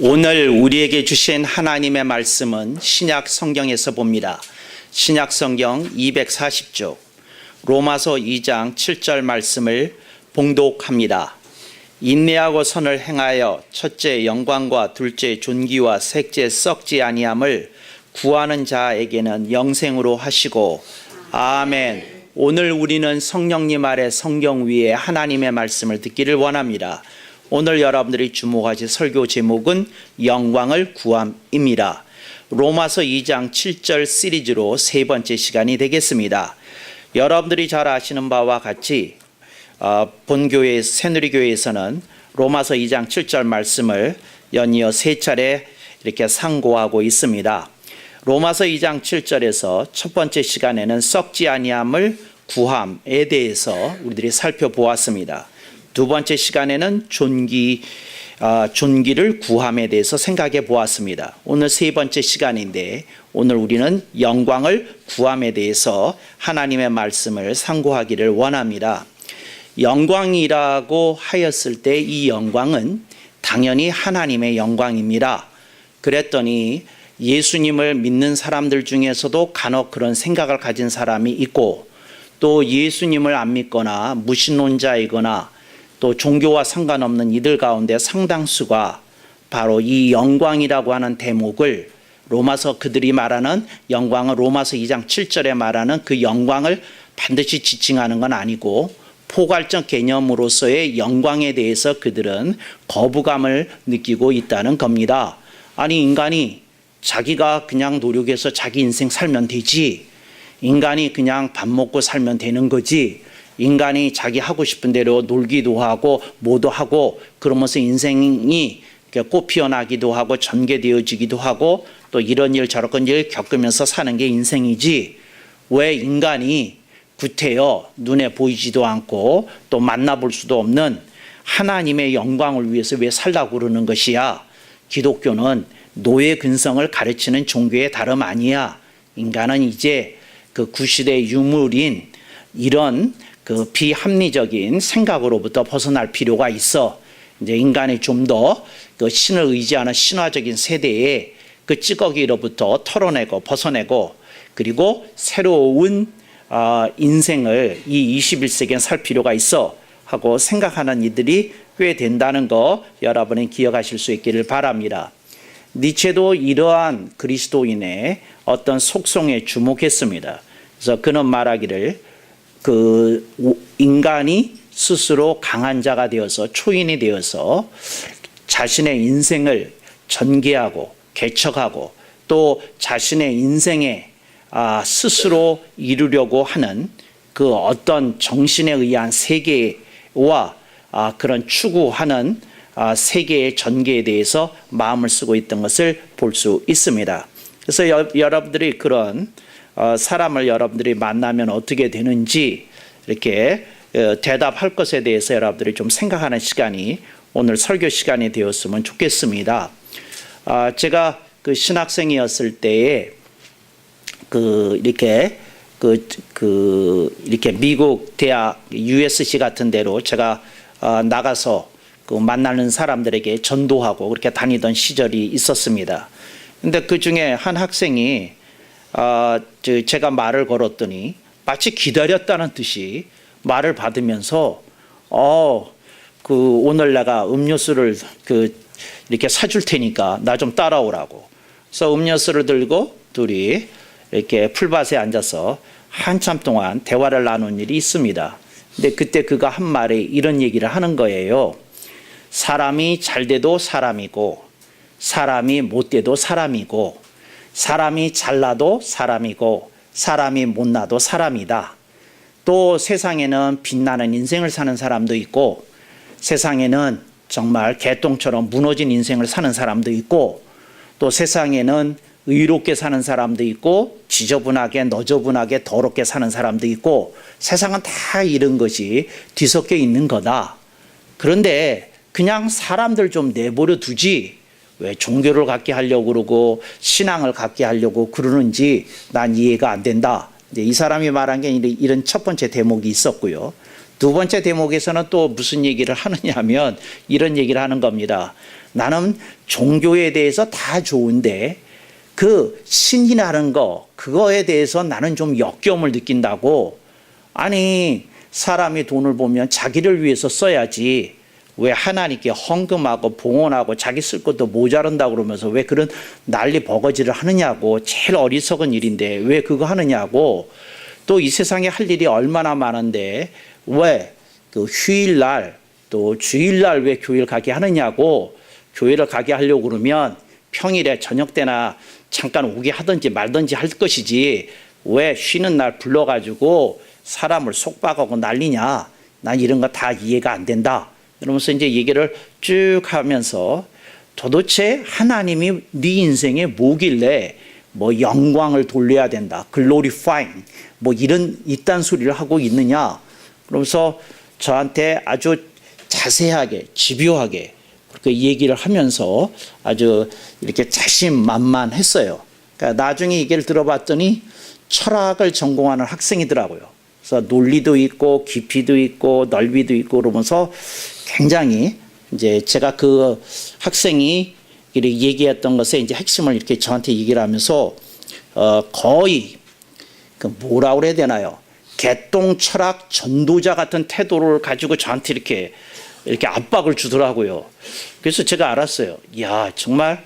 오늘 우리에게 주신 하나님의 말씀은 신약 성경에서 봅니다. 신약 성경 240쪽 로마서 2장 7절 말씀을 봉독합니다. 인내하고 선을 행하여 첫째 영광과 둘째 존귀와 셋째 썩지 아니함을 구하는 자에게는 영생으로 하시고 아멘. 오늘 우리는 성령님 아래 성경 위에 하나님의 말씀을 듣기를 원합니다. 오늘 여러분들이 주목하실 설교 제목은 영광을 구함입니다. 로마서 2장 7절 시리즈로 세 번째 시간이 되겠습니다. 여러분들이 잘 아시는 바와 같이 본교회 새누리교회에서는 로마서 2장 7절 말씀을 연이어 세 차례 이렇게 상고하고 있습니다. 로마서 2장 7절에서 첫 번째 시간에는 썩지 아니함을 구함에 대해서 우리들이 살펴보았습니다. 두 번째 시간에는 존귀를 구함에 대해서 생각해 보았습니다. 오늘 세 번째 시간인데 오늘 우리는 영광을 구함에 대해서 하나님의 말씀을 상고하기를 원합니다. 영광이라고 하였을 때 이 영광은 당연히 하나님의 영광입니다. 그랬더니 예수님을 믿는 사람들 중에서도 간혹 그런 생각을 가진 사람이 있고 또 예수님을 안 믿거나 무신론자이거나 또 종교와 상관없는 이들 가운데 상당수가 바로 이 영광이라고 하는 대목을 로마서 그들이 말하는 영광은 로마서 2장 7절에 말하는 그 영광을 반드시 지칭하는 건 아니고 포괄적 개념으로서의 영광에 대해서 그들은 거부감을 느끼고 있다는 겁니다. 아니 인간이 자기가 그냥 노력해서 자기 인생 살면 되지, 인간이 그냥 밥 먹고 살면 되는 거지, 인간이 자기 하고 싶은 대로 놀기도 하고 뭐도 하고 그러면서 인생이 꽃 피어나기도 하고 전개되어지기도 하고 또 이런 일 저런 일 겪으면서 사는 게 인생이지, 왜 인간이 구태여 눈에 보이지도 않고 또 만나볼 수도 없는 하나님의 영광을 위해서 왜 살라고 그러는 것이야. 기독교는 노예 근성을 가르치는 종교의 다름 아니야. 인간은 이제 그 구시대 유물인 이런 그 비합리적인 생각으로부터 벗어날 필요가 있어. 이제 인간이 좀 더 그 신을 의지하는 신화적인 세대의 그 찌꺼기로부터 털어내고 벗어내고 그리고 새로운 인생을 이 21세기에 살 필요가 있어 하고 생각하는 이들이 꽤 된다는 거 여러분이 기억하실 수 있기를 바랍니다. 니체도 이러한 그리스도인의 어떤 속성에 주목했습니다. 그래서 그는 말하기를 그 인간이 스스로 강한 자가 되어서 초인이 되어서 자신의 인생을 전개하고 개척하고 또 자신의 인생에 스스로 이루려고 하는 그 어떤 정신에 의한 세계와 그런 추구하는 세계의 전개에 대해서 마음을 쓰고 있던 것을 볼 수 있습니다. 그래서 여러분들이 그런 사람을 여러분들이 만나면 어떻게 되는지 이렇게 대답할 것에 대해서 여러분들이 좀 생각하는 시간이 오늘 설교 시간이 되었으면 좋겠습니다. 제가 그 신학생이었을 때에 이렇게 미국 대학 USC 같은 데로 제가 나가서 그 만나는 사람들에게 전도하고 그렇게 다니던 시절이 있었습니다. 근데 그 중에 한 학생이 제가 말을 걸었더니 마치 기다렸다는 듯이 말을 받으면서 오늘 내가 음료수를 이렇게 사줄 테니까 나 좀 따라오라고. 그래서 음료수를 들고 둘이 이렇게 풀밭에 앉아서 한참 동안 대화를 나눈 일이 있습니다. 근데 그때 그가 한 말에 이런 얘기를 하는 거예요. 사람이 잘 돼도 사람이고 사람이 못 돼도 사람이고 사람이 잘나도 사람이고 사람이 못나도 사람이다. 또 세상에는 빛나는 인생을 사는 사람도 있고 세상에는 정말 개똥처럼 무너진 인생을 사는 사람도 있고 또 세상에는 의롭게 사는 사람도 있고 지저분하게 너저분하게 더럽게 사는 사람도 있고 세상은 다 이런 것이 뒤섞여 있는 거다. 그런데 그냥 사람들 좀 내버려 두지 왜 종교를 갖게 하려고 그러고 신앙을 갖게 하려고 그러는지 난 이해가 안 된다. 이제 이 사람이 말한 게 이런 첫 번째 대목이 있었고요. 두 번째 대목에서는 또 무슨 얘기를 하느냐 하면 이런 얘기를 하는 겁니다. 나는 종교에 대해서 다 좋은데 그 신이라는 거, 그거에 대해서 나는 좀 역겨움을 느낀다고. 아니, 사람이 돈을 보면 자기를 위해서 써야지 왜 하나님께 헌금하고 봉헌하고 자기 쓸 것도 모자란다고 그러면서 왜 그런 난리 버거지를 하느냐고. 제일 어리석은 일인데 왜 그거 하느냐고. 또 이 세상에 할 일이 얼마나 많은데 왜 그 휴일날 또 주일날 왜 교회를 가게 하느냐고. 교회를 가게 하려고 그러면 평일에 저녁 때나 잠깐 오게 하든지 말든지 할 것이지 왜 쉬는 날 불러가지고 사람을 속박하고 난리냐. 난 이런 거 다 이해가 안 된다. 이러면서 이제 얘기를 쭉 하면서 도대체 하나님이 네 인생에 뭐길래 뭐 영광을 돌려야 된다. 글로리파잉 뭐 이런 이딴 소리를 하고 있느냐. 그러면서 저한테 아주 자세하게 집요하게 그렇게 얘기를 하면서 아주 이렇게 자신만만했어요. 그러니까 나중에 얘기를 들어봤더니 철학을 전공하는 학생이더라고요. 그래서 논리도 있고 깊이도 있고 넓이도 있고 그러면서 굉장히 이제 제가 그 학생이 이렇게 얘기했던 것에 이제 핵심을 이렇게 저한테 얘기를 하면서 거의 그 뭐라 그래야 되나요? 개똥 철학 전도자 같은 태도를 가지고 저한테 이렇게 압박을 주더라고요. 그래서 제가 알았어요. 야, 정말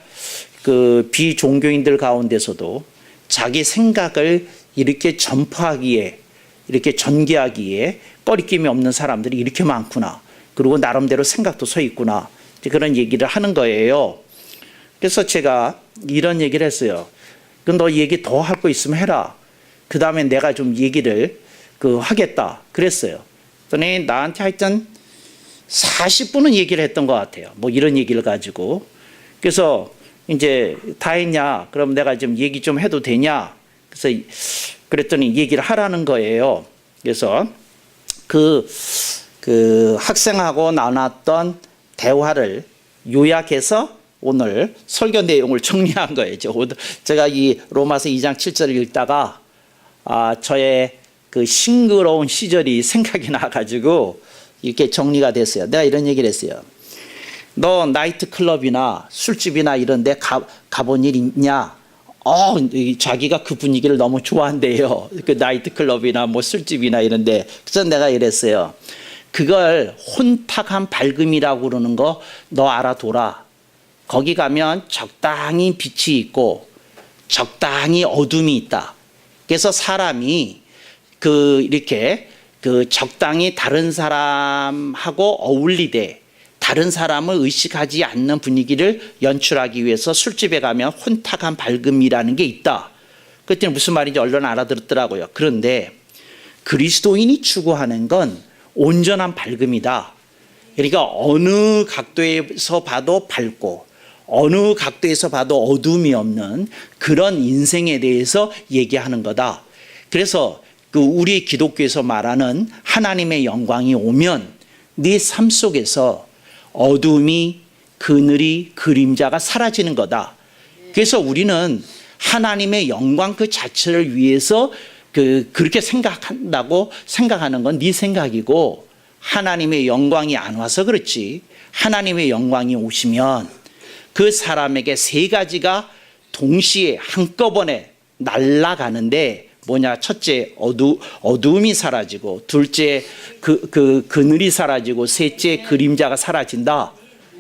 그 비종교인들 가운데서도 자기 생각을 이렇게 전파하기에 이렇게 전개하기에 꺼리낌이 없는 사람들이 이렇게 많구나. 그리고 나름대로 생각도 서 있구나. 그런 얘기를 하는 거예요. 그래서 제가 이런 얘기를 했어요. 너 얘기 더 할 거 있으면 해라. 그 다음에 내가 좀 얘기를 하겠다. 그랬어요. 그랬더니 나한테 하여튼 40분은 얘기를 했던 것 같아요. 뭐 이런 얘기를 가지고. 그래서 이제 다 했냐? 그럼 내가 좀 얘기 좀 해도 되냐? 그래서 그랬더니 얘기를 하라는 거예요. 그래서 그 학생하고 나눴던 대화를 요약해서 오늘 설교 내용을 정리한 거예요. 제가 이 로마서 2장 7절을 읽다가 저의 그 싱그러운 시절이 생각이 나가지고 이렇게 정리가 됐어요. 내가 이런 얘기를 했어요. 너 나이트 클럽이나 술집이나 이런 데 가본 일 있냐? 자기가 그 분위기를 너무 좋아한대요. 그 나이트 클럽이나 뭐 술집이나 이런 데. 그래서 내가 이랬어요. 그걸 혼탁한 밝음이라고 그러는 거 너 알아둬라. 거기 가면 적당히 빛이 있고 적당히 어둠이 있다. 그래서 사람이 이렇게 적당히 다른 사람하고 어울리되 다른 사람을 의식하지 않는 분위기를 연출하기 위해서 술집에 가면 혼탁한 밝음이라는 게 있다. 그랬더니 무슨 말인지 얼른 알아들었더라고요. 그런데 그리스도인이 추구하는 건 온전한 밝음이다. 그러니까 어느 각도에서 봐도 밝고 어느 각도에서 봐도 어둠이 없는 그런 인생에 대해서 얘기하는 거다. 그래서 우리 기독교에서 말하는 하나님의 영광이 오면 네 삶 속에서 어둠이 그늘이 그림자가 사라지는 거다. 그래서 우리는 하나님의 영광 그 자체를 위해서 그렇게 생각한다고 생각하는 건 네 생각이고 하나님의 영광이 안 와서 그렇지. 하나님의 영광이 오시면 그 사람에게 세 가지가 동시에 한꺼번에 날아가는데 뭐냐? 첫째 어두움이 사라지고, 둘째 그늘이 사라지고, 셋째 그림자가 사라진다.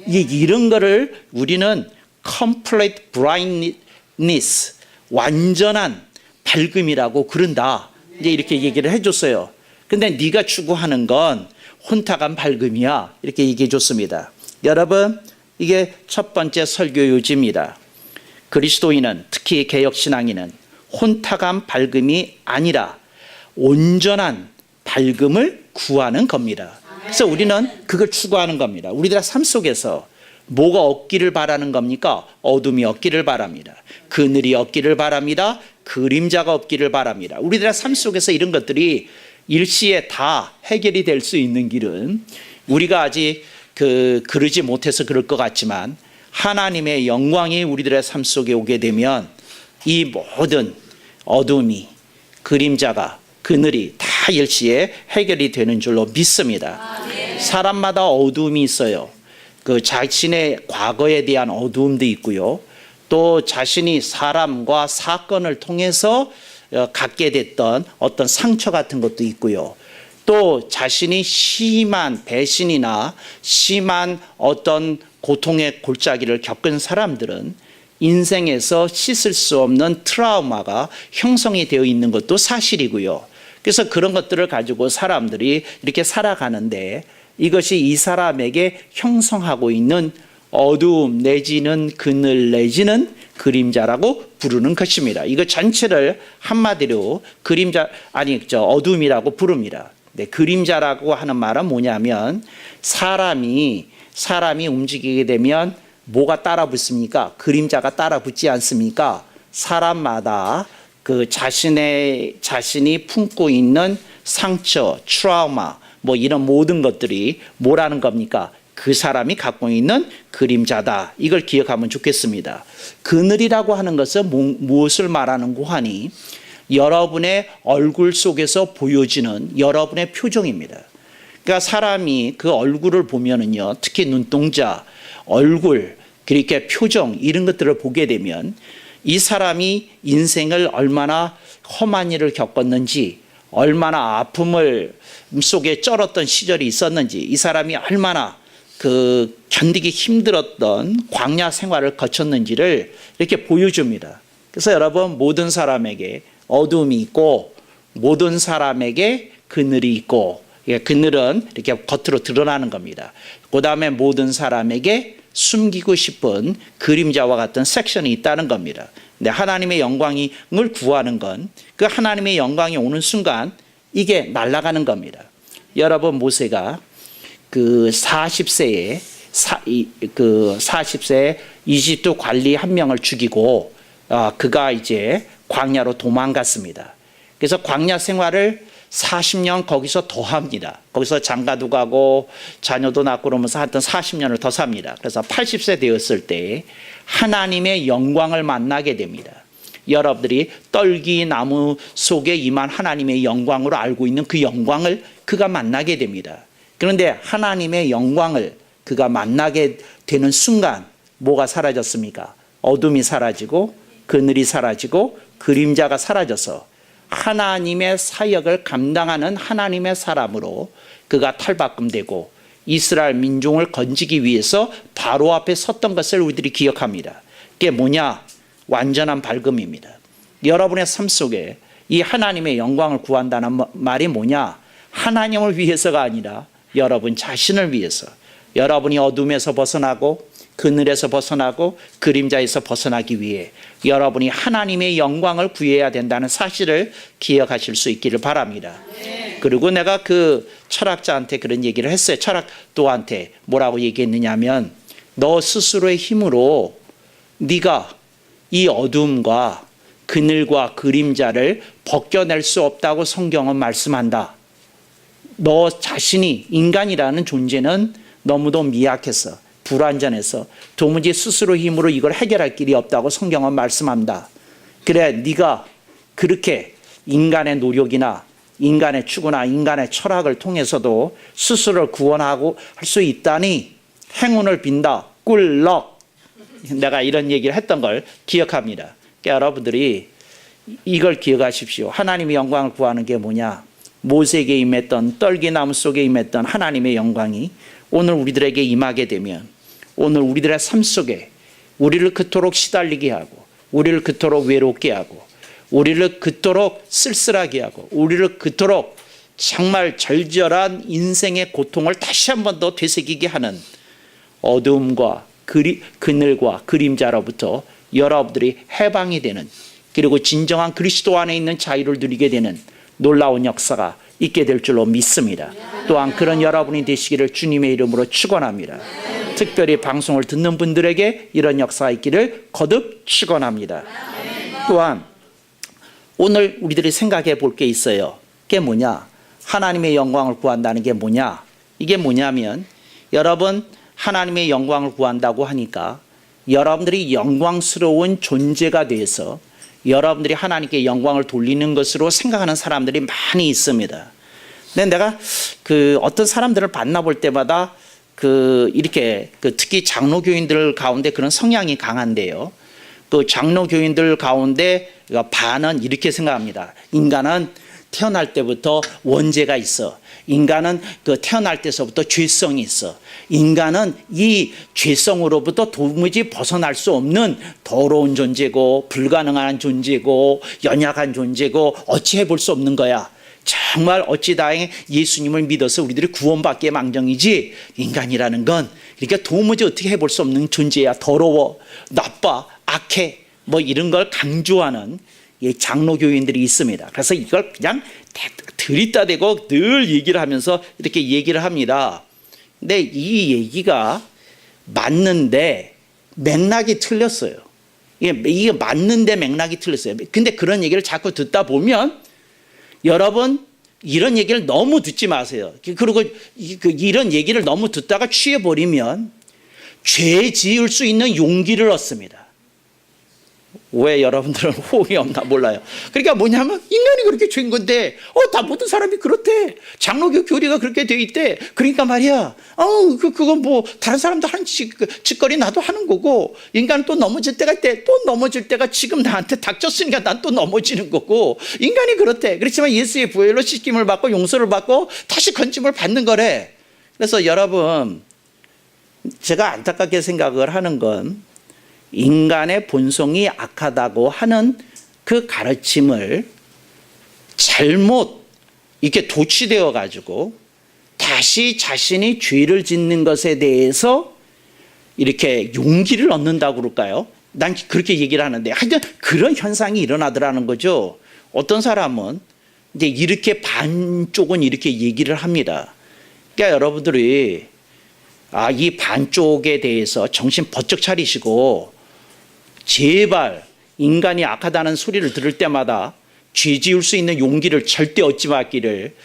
이런 거를 우리는 complete blindness, 완전한 밝음이라고 그런다. 이제 이렇게 얘기를 해줬어요. 근데 네가 추구하는 건 혼탁한 밝음이야. 이렇게 얘기해 줬습니다. 여러분, 이게 첫 번째 설교 요지입니다. 그리스도인은, 특히 개혁신앙인은 혼탁한 밝음이 아니라 온전한 밝음을 구하는 겁니다. 그래서 우리는 그걸 추구하는 겁니다. 우리들의 삶 속에서 뭐가 없기를 바라는 겁니까? 어둠이 없기를 바랍니다. 그늘이 없기를 바랍니다. 그림자가 없기를 바랍니다. 우리들의 삶 속에서 이런 것들이 일시에 다 해결이 될 수 있는 길은 우리가 아직 그러지 못해서 그럴 것 같지만 하나님의 영광이 우리들의 삶 속에 오게 되면 이 모든 어둠이 그림자가 그늘이 다 일시에 해결이 되는 줄로 믿습니다. 사람마다 어두움이 있어요. 그 자신의 과거에 대한 어두움도 있고요. 또 자신이 사람과 사건을 통해서 갖게 됐던 어떤 상처 같은 것도 있고요. 또 자신이 심한 배신이나 심한 어떤 고통의 골짜기를 겪은 사람들은 인생에서 씻을 수 없는 트라우마가 형성이 되어 있는 것도 사실이고요. 그래서 그런 것들을 가지고 사람들이 이렇게 살아가는데 이것이 이 사람에게 형성하고 있는 어두움 내지는 그늘 내지는 그림자라고 부르는 것입니다. 이거 전체를 한마디로 어두움이라고 부릅니다. 네, 그림자라고 하는 말은 뭐냐면 사람이 움직이게 되면 뭐가 따라 붙습니까? 그림자가 따라 붙지 않습니까? 사람마다 그 자신이 품고 있는 상처, 트라우마, 뭐 이런 모든 것들이 뭐라는 겁니까? 그 사람이 갖고 있는 그림자다. 이걸 기억하면 좋겠습니다. 그늘이라고 하는 것은 무엇을 말하는고 하니 여러분의 얼굴 속에서 보여지는 여러분의 표정입니다. 그러니까 사람이 그 얼굴을 보면은요, 특히 눈동자, 얼굴, 그렇게 표정 이런 것들을 보게 되면 이 사람이 인생을 얼마나 험한 일을 겪었는지, 얼마나 아픔을 속에 쩔었던 시절이 있었는지, 이 사람이 얼마나 그 견디기 힘들었던 광야 생활을 거쳤는지를 이렇게 보여줍니다. 그래서 여러분, 모든 사람에게 어두움이 있고 모든 사람에게 그늘이 있고, 그늘은 이렇게 겉으로 드러나는 겁니다. 그 다음에 모든 사람에게 숨기고 싶은 그림자와 같은 섹션이 있다는 겁니다. 근데 하나님의 영광을 구하는 건 그 하나님의 영광이 오는 순간 이게 날아가는 겁니다. 여러분, 모세가 그 40세에 이집트 관리 한 명을 죽이고 그가 이제 광야로 도망갔습니다. 그래서 광야 생활을 40년 거기서 더 합니다. 거기서 장가도 가고 자녀도 낳고 그러면서 하여튼 40년을 더 삽니다. 그래서 80세 되었을 때 하나님의 영광을 만나게 됩니다. 여러분들이 떨기나무 속에 임한 하나님의 영광으로 알고 있는 그 영광을 그가 만나게 됩니다. 그런데 하나님의 영광을 그가 만나게 되는 순간 뭐가 사라졌습니까? 어둠이 사라지고 그늘이 사라지고 그림자가 사라져서 하나님의 사역을 감당하는 하나님의 사람으로 그가 탈바꿈되고 이스라엘 민족을 건지기 위해서 바로 앞에 섰던 것을 우리들이 기억합니다. 그게 뭐냐? 완전한 밝음입니다. 여러분의 삶 속에 이 하나님의 영광을 구한다는 말이 뭐냐? 하나님을 위해서가 아니라 여러분 자신을 위해서, 여러분이 어둠에서 벗어나고 그늘에서 벗어나고 그림자에서 벗어나기 위해 여러분이 하나님의 영광을 구해야 된다는 사실을 기억하실 수 있기를 바랍니다. 그리고 내가 그 철학자한테 그런 얘기를 했어요. 철학도한테 뭐라고 얘기했느냐 하면, 너 스스로의 힘으로 네가 이 어둠과 그늘과 그림자를 벗겨낼 수 없다고 성경은 말씀한다. 너 자신이, 인간이라는 존재는 너무도 미약해서 불완전해서 도무지 스스로 힘으로 이걸 해결할 길이 없다고 성경은 말씀합니다. 그래, 네가 그렇게 인간의 노력이나 인간의 추구나 인간의 철학을 통해서도 스스로를 구원하고 할 수 있다니 행운을 빈다. 꿀럭. 내가 이런 얘기를 했던 걸 기억합니다. 그러니까 여러분들이 이걸 기억하십시오. 하나님의 영광을 구하는 게 뭐냐? 모세에게 임했던, 떨기나무 속에 임했던 하나님의 영광이 오늘 우리들에게 임하게 되면, 오늘 우리들의 삶 속에 우리를 그토록 시달리게 하고, 우리를 그토록 외롭게 하고, 우리를 그토록 쓸쓸하게 하고, 우리를 그토록 정말 절절한 인생의 고통을 다시 한 번 더 되새기게 하는 어두움과 그늘과 그림자로부터 여러분들이 해방이 되는, 그리고 진정한 그리스도 안에 있는 자유를 누리게 되는 놀라운 역사가 있게 될 줄로 믿습니다. 또한 그런 여러분이 되시기를 주님의 이름으로 축원합니다. 특별히 방송을 듣는 분들에게 이런 역사가 있기를 거듭 축원합니다. 또한 오늘 우리들이 생각해 볼 게 있어요. 그게 뭐냐? 하나님의 영광을 구한다는 게 뭐냐? 이게 뭐냐면, 여러분 하나님의 영광을 구한다고 하니까 여러분들이 영광스러운 존재가 돼서 여러분들이 하나님께 영광을 돌리는 것으로 생각하는 사람들이 많이 있습니다. 근데 내가 어떤 사람들을 만나볼 때마다 이렇게 특히 장로교인들 가운데 그런 성향이 강한데요. 장로교인들 가운데 반은 이렇게 생각합니다. 인간은 태어날 때부터 원죄가 있어. 인간은 태어날 때서부터 죄성이 있어. 인간은 이 죄성으로부터 도무지 벗어날 수 없는 더러운 존재고 불가능한 존재고 연약한 존재고 어찌 해볼 수 없는 거야. 정말 어찌 다행히 예수님을 믿어서 우리들이 구원받기에 망정이지 인간이라는 건 이렇게 도무지 어떻게 해볼 수 없는 존재야. 더러워, 나빠, 악해 뭐 이런 걸 강조하는 장로교인들이 있습니다. 그래서 이걸 그냥 들이다 대고 늘 얘기를 하면서 이렇게 얘기를 합니다. 근데 이 얘기가 맞는데 맥락이 틀렸어요. 이게 맞는데 맥락이 틀렸어요. 근데 그런 얘기를 자꾸 듣다 보면 여러분 이런 얘기를 너무 듣지 마세요. 그리고 이런 얘기를 너무 듣다가 취해버리면 죄 지을 수 있는 용기를 얻습니다. 왜 여러분들은 호응이 없나 몰라요. 그러니까 뭐냐면 인간이 그렇게 죄인 건데 다 모든 사람이 그렇대. 장로교 교리가 그렇게 돼 있대. 그러니까 말이야. 그건 뭐 다른 사람도 하는 짓거리 나도 하는 거고 인간은 또 넘어질 때가 있대. 또 넘어질 때가 지금 나한테 닥쳤으니까 난 또 넘어지는 거고 인간이 그렇대. 그렇지만 예수의 보혈로 씻김을 받고 용서를 받고 다시 건짐을 받는 거래. 그래서 여러분 제가 안타깝게 생각을 하는 건 인간의 본성이 악하다고 하는 그 가르침을 잘못 이렇게 도취되어 가지고 다시 자신이 죄를 짓는 것에 대해서 이렇게 용기를 얻는다고 그럴까요? 난 그렇게 얘기를 하는데 하여튼 그런 현상이 일어나더라는 거죠. 어떤 사람은 이제 이렇게 반쪽은 이렇게 얘기를 합니다. 그러니까 여러분들이 이 반쪽에 대해서 정신 번쩍 차리시고 제발 인간이 악하다는 소리를 들을 때마다 죄 지을 수 있는 용기를 절대 얻지 말기를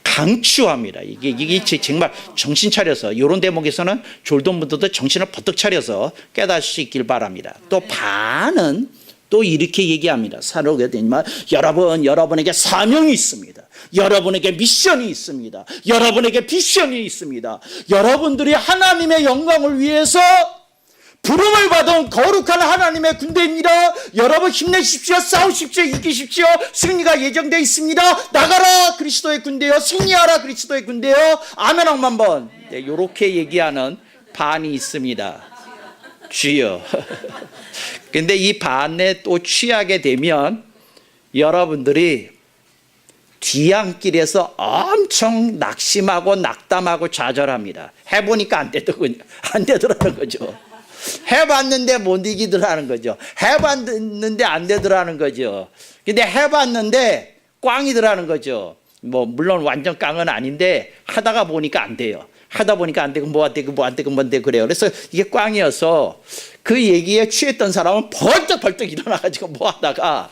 강추합니다. 이게 정말 정신 차려서 이런 대목에서는 졸던 분들도 정신을 번뜩 차려서 깨달을 수 있길 바랍니다. 또 반은 또 이렇게 얘기합니다. 사로게 되지만 여러분에게 사명이 있습니다. 여러분에게 미션이 있습니다. 여러분에게 비전이 있습니다. 여러분들이 하나님의 영광을 위해서 부름을 받은 거룩한 하나님의 군대입니다. 여러분 힘내십시오. 싸우십시오. 이기십시오. 승리가 예정되어 있습니다. 나가라 그리스도의 군대여. 승리하라 그리스도의 군대여. 아멘 억만 번. 이렇게 얘기하는 반이 있습니다. 주여. 근데 이 반에 또 취하게 되면 여러분들이 뒤안길에서 엄청 낙심하고 낙담하고 좌절합니다. 해보니까 안 되더라는 거죠. 해봤는데 못 이기더라는 거죠. 해봤는데 안 되더라는 거죠. 근데 해봤는데 꽝이더라는 거죠. 뭐 물론 완전 깡은 아닌데 하다가 보니까 안 돼요. 하다 보니까 안 되고 뭐 안 되고 뭐 안 되고 뭔데 그래요. 그래서 이게 꽝이어서 그 얘기에 취했던 사람은 벌떡 일어나가지고 뭐 하다가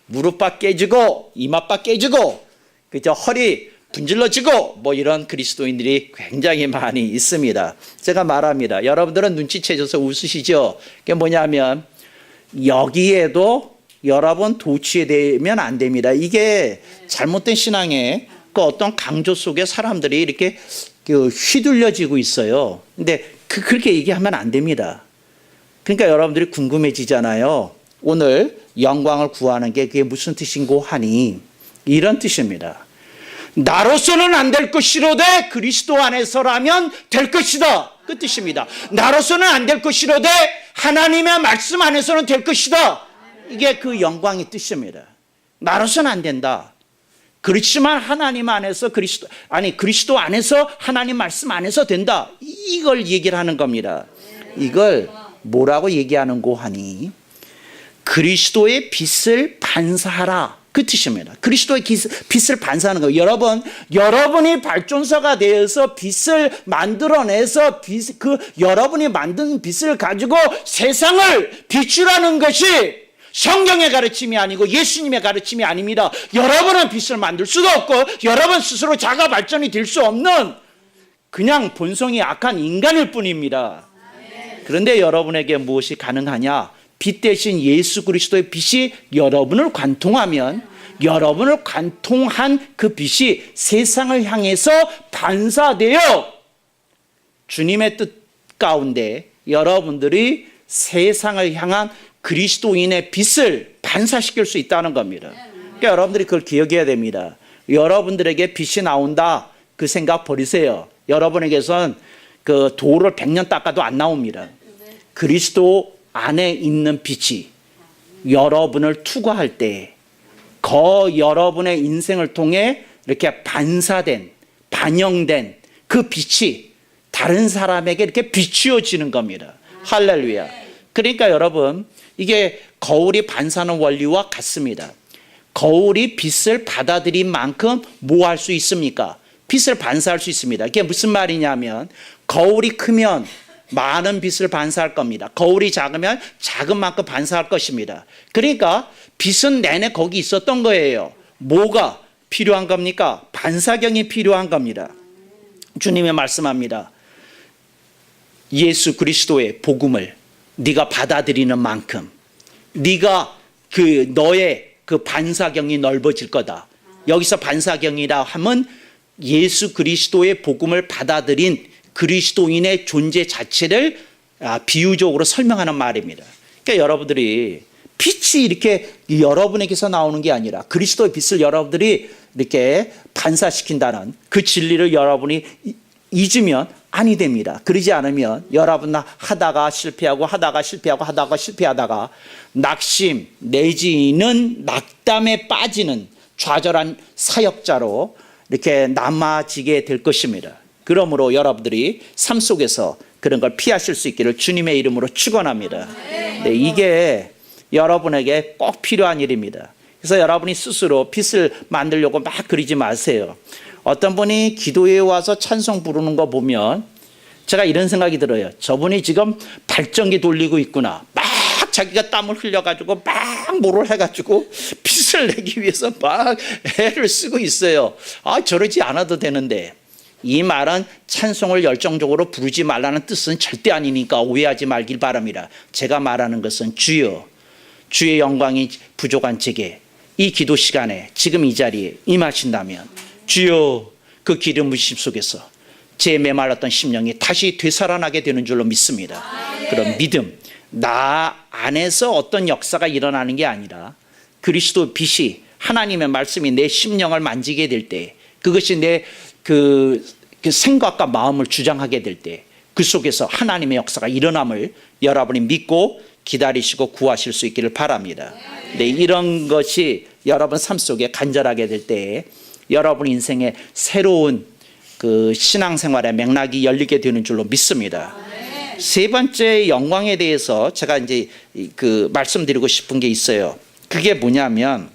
무릎바 깨지고 이마바 깨지고 그저 허리 분질러지고 뭐 이런 그리스도인들이 굉장히 많이 있습니다. 제가 말합니다. 여러분들은 눈치채줘서 웃으시죠? 그게 뭐냐면 여기에도 여러분 도취되면 안 됩니다. 이게 잘못된 신앙의 그 어떤 강조 속에 사람들이 이렇게 휘둘려지고 있어요. 근데 그렇게 얘기하면 안 됩니다. 그러니까 여러분들이 궁금해지잖아요. 오늘 영광을 구하는 게 그게 무슨 뜻인고 하니 이런 뜻입니다. 나로서는 안 될 것이로되 그리스도 안에서라면 될 것이다. 그 뜻입니다. 나로서는 안 될 것이로되 하나님의 말씀 안에서는 될 것이다. 이게 그 영광의 뜻입니다. 나로서는 안 된다. 그렇지만 하나님 안에서 그리스도 안에서 하나님 말씀 안에서 된다. 이걸 얘기를 하는 겁니다. 이걸 뭐라고 얘기하는고 하니 그리스도의 빛을 반사하라. 그 뜻입니다. 그리스도의 빛을 반사하는 거예요. 여러분이 발전소가 되어서 빛을 만들어내서 여러분이 만든 빛을 가지고 세상을 비추라는 것이 성경의 가르침이 아니고 예수님의 가르침이 아닙니다. 여러분은 빛을 만들 수도 없고 여러분 스스로 자가 발전이 될 수 없는 그냥 본성이 악한 인간일 뿐입니다. 그런데 여러분에게 무엇이 가능하냐? 빛 대신 예수 그리스도의 빛이 여러분을 관통하면 여러분을 관통한 그 빛이 세상을 향해서 반사되어 주님의 뜻 가운데 여러분들이 세상을 향한 그리스도인의 빛을 반사시킬 수 있다는 겁니다. 그러니까 여러분들이 그걸 기억해야 됩니다. 여러분들에게 빛이 나온다, 그 생각 버리세요. 여러분에게선 그 돌을 100년 닦아도 안 나옵니다. 그리스도 안에 있는 빛이 여러분을 투과할 때 여러분의 인생을 통해 이렇게 반사된, 반영된 그 빛이 다른 사람에게 이렇게 비추어지는 겁니다. 할렐루야. 그러니까 여러분, 이게 거울이 반사하는 원리와 같습니다. 거울이 빛을 받아들인 만큼 뭐 할 수 있습니까? 빛을 반사할 수 있습니다. 이게 무슨 말이냐면 거울이 크면 많은 빛을 반사할 겁니다. 거울이 작으면 작은 만큼 반사할 것입니다. 그러니까 빛은 내내 거기 있었던 거예요. 뭐가 필요한 겁니까? 반사경이 필요한 겁니다. 주님이 말씀합니다. 예수 그리스도의 복음을 네가 받아들이는 만큼 네가 너의 그 반사경이 넓어질 거다. 여기서 반사경이라 하면 예수 그리스도의 복음을 받아들인 그리스도인의 존재 자체를 비유적으로 설명하는 말입니다. 그러니까 여러분들이 빛이 이렇게 여러분에게서 나오는 게 아니라 그리스도의 빛을 여러분들이 이렇게 반사시킨다는 그 진리를 여러분이 잊으면 아니 됩니다. 그러지 않으면 여러분 하다가 실패하다가 낙심 내지는 낙담에 빠지는 좌절한 사역자로 이렇게 남아지게 될 것입니다. 그러므로 여러분들이 삶 속에서 그런 걸 피하실 수 있기를 주님의 이름으로 축원합니다. 네, 이게 여러분에게 꼭 필요한 일입니다. 그래서 여러분이 스스로 빛을 만들려고 막 그리지 마세요. 어떤 분이 기도회에 와서 찬송 부르는 거 보면 제가 이런 생각이 들어요. 저분이 지금 발전기 돌리고 있구나. 막 자기가 땀을 흘려가지고 막 뭐를 해가지고 빛을 내기 위해서 막 애를 쓰고 있어요. 저러지 않아도 되는데. 이 말은 찬송을 열정적으로 부르지 말라는 뜻은 절대 아니니까 오해하지 말길 바랍니다. 제가 말하는 것은 주여, 주의 영광이 부족한 제게 이 기도 시간에 지금 이 자리에 임하신다면 주여, 그 기름 부으심 속에서 제 메말랐던 심령이 다시 되살아나게 되는 줄로 믿습니다. 그런 믿음, 나 안에서 어떤 역사가 일어나는 게 아니라 그리스도 빛이, 하나님의 말씀이 내 심령을 만지게 될 때, 그것이 내 그 생각과 마음을 주장하게 될 때 그 속에서 하나님의 역사가 일어남을 여러분이 믿고 기다리시고 구하실 수 있기를 바랍니다. 네, 이런 것이 여러분 삶 속에 간절하게 될 때 여러분 인생의 새로운 그 신앙생활의 맥락이 열리게 되는 줄로 믿습니다. 세 번째 영광에 대해서 제가 이제 그 말씀드리고 싶은 게 있어요. 그게 뭐냐면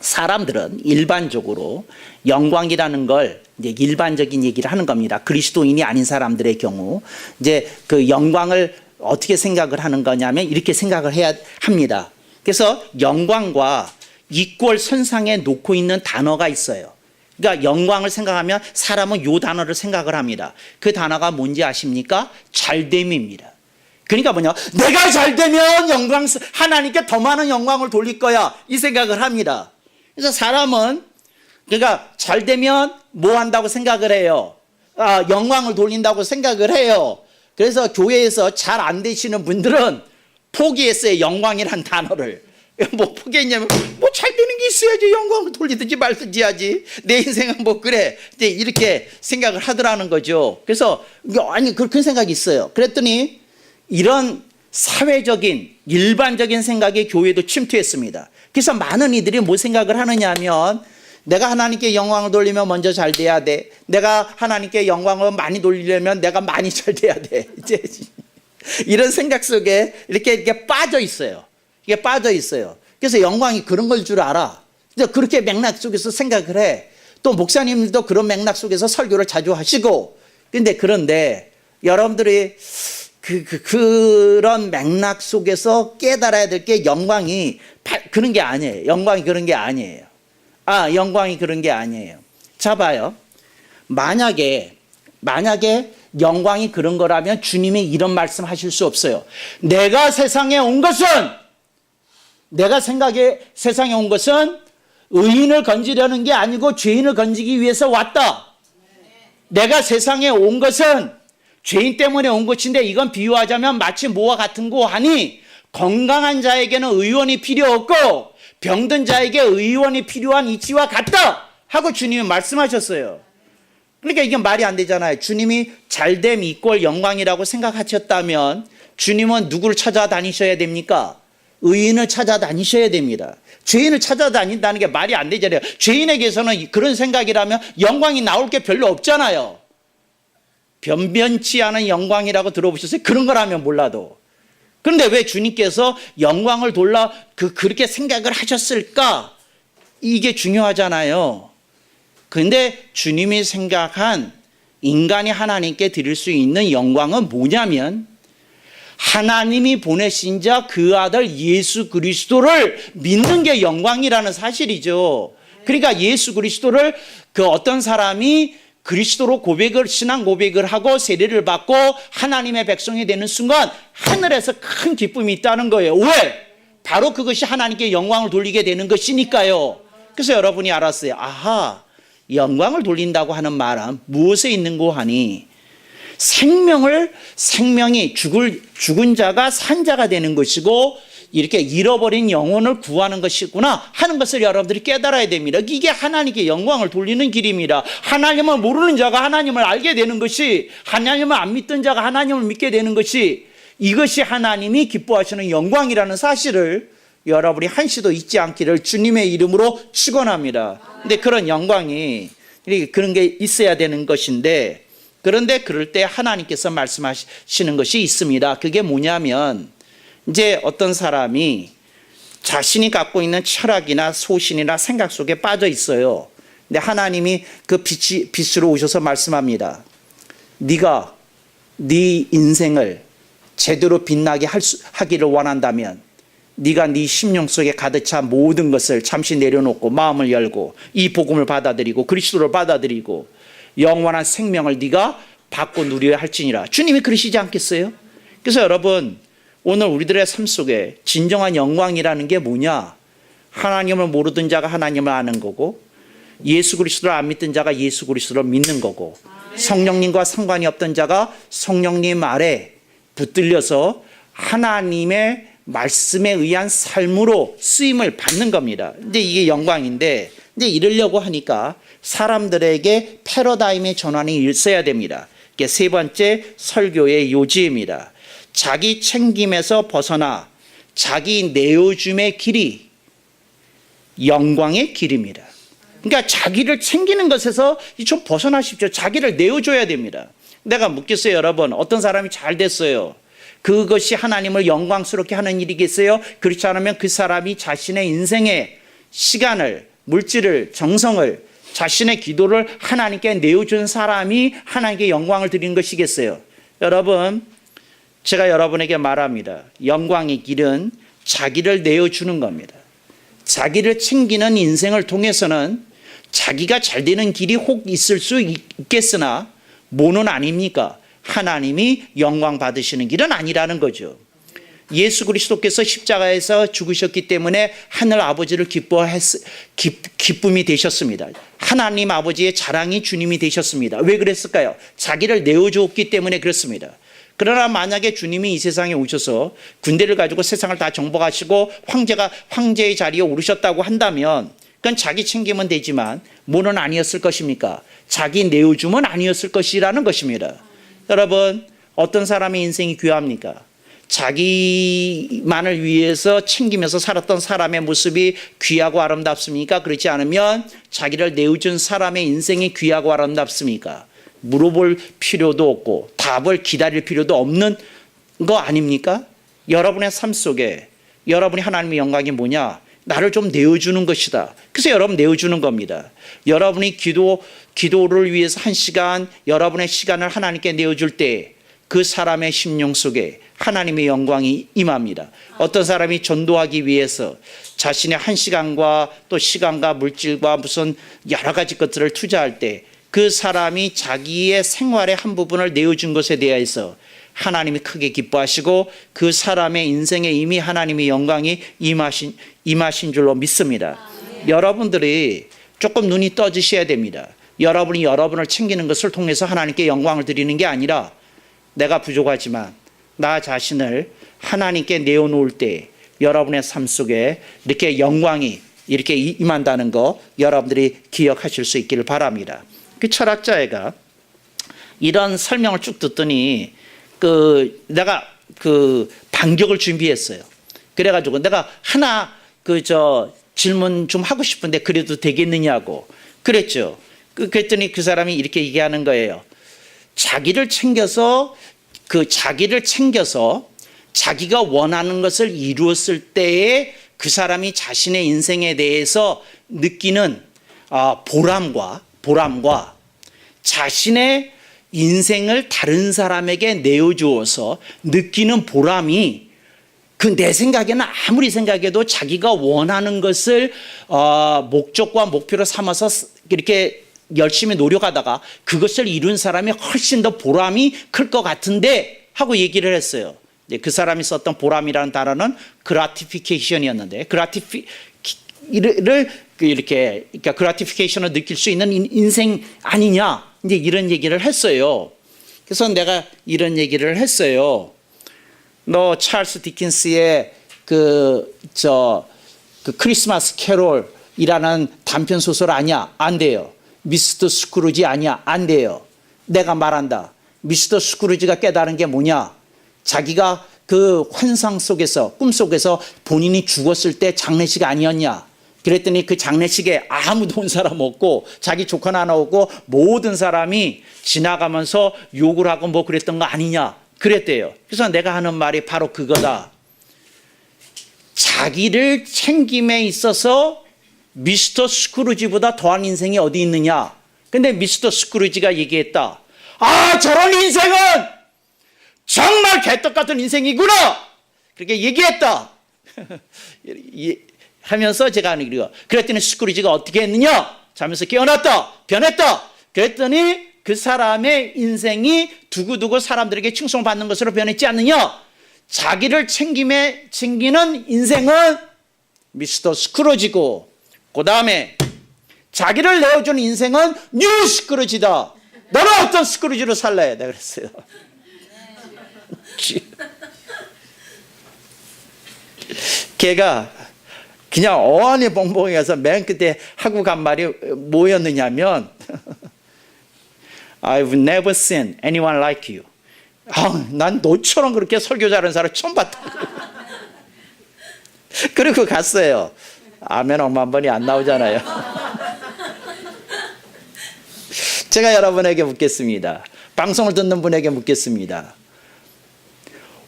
사람들은 일반적으로 영광이라는 걸 이제 일반적인 얘기를 하는 겁니다. 그리스도인이 아닌 사람들의 경우 이제 그 영광을 어떻게 생각을 하는 거냐면 이렇게 생각을 해야 합니다. 그래서 영광과 이퀄 선상에 놓고 있는 단어가 있어요. 그러니까 영광을 생각하면 사람은 이 단어를 생각을 합니다. 그 단어가 뭔지 아십니까? 잘됨입니다. 그러니까 뭐냐? 내가 잘되면 하나님께 더 많은 영광을 돌릴 거야. 이 생각을 합니다. 그래서 사람은 그러니까 잘되면 뭐 한다고 생각을 해요? 영광을 돌린다고 생각을 해요. 그래서 교회에서 잘 안 되시는 분들은 포기했어요. 영광이란 단어를. 뭐 포기했냐면 뭐 잘 되는 게 있어야지 영광을 돌리든지 말든지 하지. 내 인생은 뭐 그래. 이렇게 생각을 하더라는 거죠. 그래서 아니 그런 생각이 있어요. 그랬더니 이런 사회적인 일반적인 생각이 교회도 침투했습니다. 그래서 많은 이들이 뭐 생각을 하느냐 하면 내가 하나님께 영광을 돌리면 먼저 잘 돼야 돼. 내가 하나님께 영광을 많이 돌리려면 내가 많이 잘 돼야 돼. 이제 이런 생각 속에 이렇게 빠져 있어요. 이게 빠져 있어요. 그래서 영광이 그런 걸 줄 알아. 그렇게 맥락 속에서 생각을 해. 또 목사님들도 그런 맥락 속에서 설교를 자주 하시고. 그런데 여러분들이 그런 맥락 속에서 깨달아야 될 게 영광이 그런 게 아니에요. 영광이 그런 게 아니에요. 영광이 그런 게 아니에요. 자 봐요. 만약에 영광이 그런 거라면 주님이 이런 말씀 하실 수 없어요. 내가 세상에 온 것은 의인을 건지려는 게 아니고 죄인을 건지기 위해서 왔다. 내가 세상에 온 것은 죄인 때문에 온 것인데 이건 비유하자면 마치 뭐와 같은 거 하니 건강한 자에게는 의원이 필요 없고 병든 자에게 의원이 필요한 이치와 같다 하고 주님이 말씀하셨어요. 그러니까 이게 말이 안 되잖아요. 주님이 잘됨 이꼴 영광이라고 생각하셨다면 주님은 누구를 찾아다니셔야 됩니까? 의인을 찾아다니셔야 됩니다. 죄인을 찾아다닌다는 게 말이 안 되잖아요. 죄인에게서는 그런 생각이라면 영광이 나올 게 별로 없잖아요. 변변치 않은 영광이라고 들어보셨어요? 그런 거라면 몰라도. 그런데 왜 주님께서 영광을 돌라 그렇게 생각을 하셨을까? 이게 중요하잖아요. 그런데 주님이 생각한 인간이 하나님께 드릴 수 있는 영광은 뭐냐면 하나님이 보내신 자 그 아들 예수 그리스도를 믿는 게 영광이라는 사실이죠. 그러니까 예수 그리스도를 그 어떤 사람이 그리스도로 신앙 고백을 하고 세례를 받고 하나님의 백성이 되는 순간 하늘에서 큰 기쁨이 있다는 거예요. 왜? 바로 그것이 하나님께 영광을 돌리게 되는 것이니까요. 그래서 여러분이 알았어요. 아하, 영광을 돌린다고 하는 말은 무엇에 있는고 하니 생명이 죽은 자가 산 자가 되는 것이고 이렇게 잃어버린 영혼을 구하는 것이구나 하는 것을 여러분들이 깨달아야 됩니다. 이게 하나님께 영광을 돌리는 길입니다. 하나님을 모르는 자가 하나님을 알게 되는 것이, 하나님을 안 믿던 자가 하나님을 믿게 되는 것이, 이것이 하나님이 기뻐하시는 영광이라는 사실을 여러분이 한시도 잊지 않기를 주님의 이름으로 축원합니다. 근데 그런 영광이 그런 게 있어야 되는 것인데, 그런데 그럴 때 하나님께서 말씀하시는 것이 있습니다. 그게 뭐냐면 이제 어떤 사람이 자신이 갖고 있는 철학이나 소신이나 생각 속에 빠져 있어요. 근데 하나님이 그 빛으로 오셔서 말씀합니다. 네가 네 인생을 제대로 빛나게 하기를 원한다면 네가 네 심령 속에 가득 찬 모든 것을 잠시 내려놓고 마음을 열고 이 복음을 받아들이고 그리스도를 받아들이고 영원한 생명을 네가 받고 누려야 할지니라. 주님이 그러시지 않겠어요? 그래서 여러분, 오늘 우리들의 삶 속에 진정한 영광이라는 게 뭐냐? 하나님을 모르던 자가 하나님을 아는 거고, 예수 그리스도를 안 믿던 자가 예수 그리스도를 믿는 거고, 성령님과 상관이 없던 자가 성령님 아래 붙들려서 하나님의 말씀에 의한 삶으로 쓰임을 받는 겁니다. 근데 이게 영광인데, 이제 이러려고 하니까 사람들에게 패러다임의 전환이 있어야 됩니다. 이게 세 번째 설교의 요지입니다. 자기 챙김에서 벗어나 자기 내어줌의 길이 영광의 길입니다. 그러니까 자기를 챙기는 것에서 좀 벗어나십시오. 자기를 내어줘야 됩니다. 내가 묻겠어요, 여러분. 어떤 사람이 잘 됐어요. 그것이 하나님을 영광스럽게 하는 일이겠어요? 그렇지 않으면 그 사람이 자신의 인생의 시간을, 물질을, 정성을, 자신의 기도를 하나님께 내어준 사람이 하나님께 영광을 드리는 것이겠어요? 여러분, 제가 여러분에게 말합니다. 영광의 길은 자기를 내어주는 겁니다. 자기를 챙기는 인생을 통해서는 자기가 잘 되는 길이 혹 있을 수 있겠으나 뭐는 아닙니까? 하나님이 영광 받으시는 길은 아니라는 거죠. 예수 그리스도께서 십자가에서 죽으셨기 때문에 하늘 아버지를 기쁨이 되셨습니다. 하나님 아버지의 자랑이 주님이 되셨습니다. 왜 그랬을까요? 자기를 내어주었기 때문에 그렇습니다. 그러나 만약에 주님이 이 세상에 오셔서 군대를 가지고 세상을 다 정복하시고 황제의 자리에 오르셨다고 한다면 그건 자기 챙기면 되지만 뭐는 아니었을 것입니까? 자기 내어줌은 아니었을 것이라는 것입니다. 여러분, 어떤 사람의 인생이 귀합니까? 자기만을 위해서 챙기면서 살았던 사람의 모습이 귀하고 아름답습니까? 그렇지 않으면 자기를 내어준 사람의 인생이 귀하고 아름답습니까? 물어볼 필요도 없고 답을 기다릴 필요도 없는 거 아닙니까? 여러분의 삶 속에 여러분이 하나님의 영광이 뭐냐? 나를 좀 내어주는 것이다. 그래서 여러분 내어주는 겁니다. 여러분이 기도를 위해서 1시간 여러분의 시간을 하나님께 내어줄 때 그 사람의 심령 속에 하나님의 영광이 임합니다. 어떤 사람이 전도하기 위해서 자신의 1시간과 또 시간과 물질과 무슨 여러 가지 것들을 투자할 때 그 사람이 자기의 생활의 한 부분을 내어준 것에 대해서 하나님이 크게 기뻐하시고 그 사람의 인생에 이미 하나님의 영광이 임하신 줄로 믿습니다. 여러분들이 조금 눈이 떠지셔야 됩니다. 여러분이 여러분을 챙기는 것을 통해서 하나님께 영광을 드리는 게 아니라 내가 부족하지만 나 자신을 하나님께 내어놓을 때 여러분의 삶 속에 이렇게 영광이 이렇게 임한다는 거 여러분들이 기억하실 수 있기를 바랍니다. 그 철학자애가 이런 설명을 쭉 듣더니 내가 반격을 준비했어요. 그래가지고 내가 하나 질문 좀 하고 싶은데 그래도 되겠느냐고 그랬죠. 그랬더니 그 사람이 이렇게 얘기하는 거예요. 자기를 챙겨서 자기가 원하는 것을 이루었을 때에 그 사람이 자신의 인생에 대해서 느끼는 보람과 자신의 인생을 다른 사람에게 내어주어서 느끼는 보람이 내 생각에는 아무리 생각해도 자기가 원하는 것을 목적과 목표로 삼아서 이렇게 열심히 노력하다가 그것을 이룬 사람이 훨씬 더 보람이 클 것 같은데 하고 얘기를 했어요. 그 사람이 썼던 보람이라는 단어는 gratification이었는데 그러니까 gratification을 느낄 수 있는 인생 아니냐 이제 이런 얘기를 했어요. 그래서 내가 이런 얘기를 했어요. 너 찰스 디킨스의 크리스마스 캐롤이라는 단편 소설 아니야? 안 돼요. 미스터 스크루지 아니야? 안 돼요. 내가 말한다. 미스터 스크루지가 깨달은 게 뭐냐? 자기가 그 환상 속에서 꿈 속에서 본인이 죽었을 때 장례식 아니었냐? 그랬더니 그 장례식에 아무도 온 사람 없고 자기 조카 하나 없고 모든 사람이 지나가면서 욕을 하고 뭐 그랬던 거 아니냐? 그랬대요. 그래서 내가 하는 말이 바로 그거다. 자기를 챙김에 있어서 미스터 스크루지보다 더한 인생이 어디 있느냐? 근데 미스터 스크루지가 얘기했다. 저런 인생은 정말 개떡 같은 인생이구나! 그렇게 얘기했다. 하면서 제가 하는 길이요. 그랬더니 스크루지가 어떻게 했느냐? 자면서 깨어났다. 변했다. 그랬더니 그 사람의 인생이 두고두고 사람들에게 칭송받는 것으로 변했지 않느냐? 자기를 챙기는 인생은 미스터 스크루지고 그 다음에 자기를 내어주는 인생은 뉴 스크루지다. 너는 어떤 스크루지로 살래? 내가 그랬어요. 걔가 그냥 어안이 벙벙해서 맨 끝에 하고 간 말이 뭐였느냐면 I've never seen anyone like you. 난 너처럼 그렇게 설교 잘하는 사람 처음 봤다. 그리고 갔어요. 아멘 엄마 한 번이 안 나오잖아요. 제가 여러분에게 묻겠습니다. 방송을 듣는 분에게 묻겠습니다.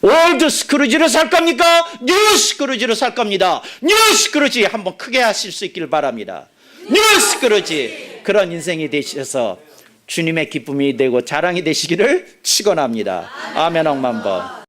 올드 스크루지로 살 겁니까? 뉴 스크루지로 살 겁니다. 뉴 스크루지 한번 크게 하실 수 있기를 바랍니다. 뉴 스크루지 그런 인생이 되셔서 주님의 기쁨이 되고 자랑이 되시기를 축원합니다. 아멘 억만 번.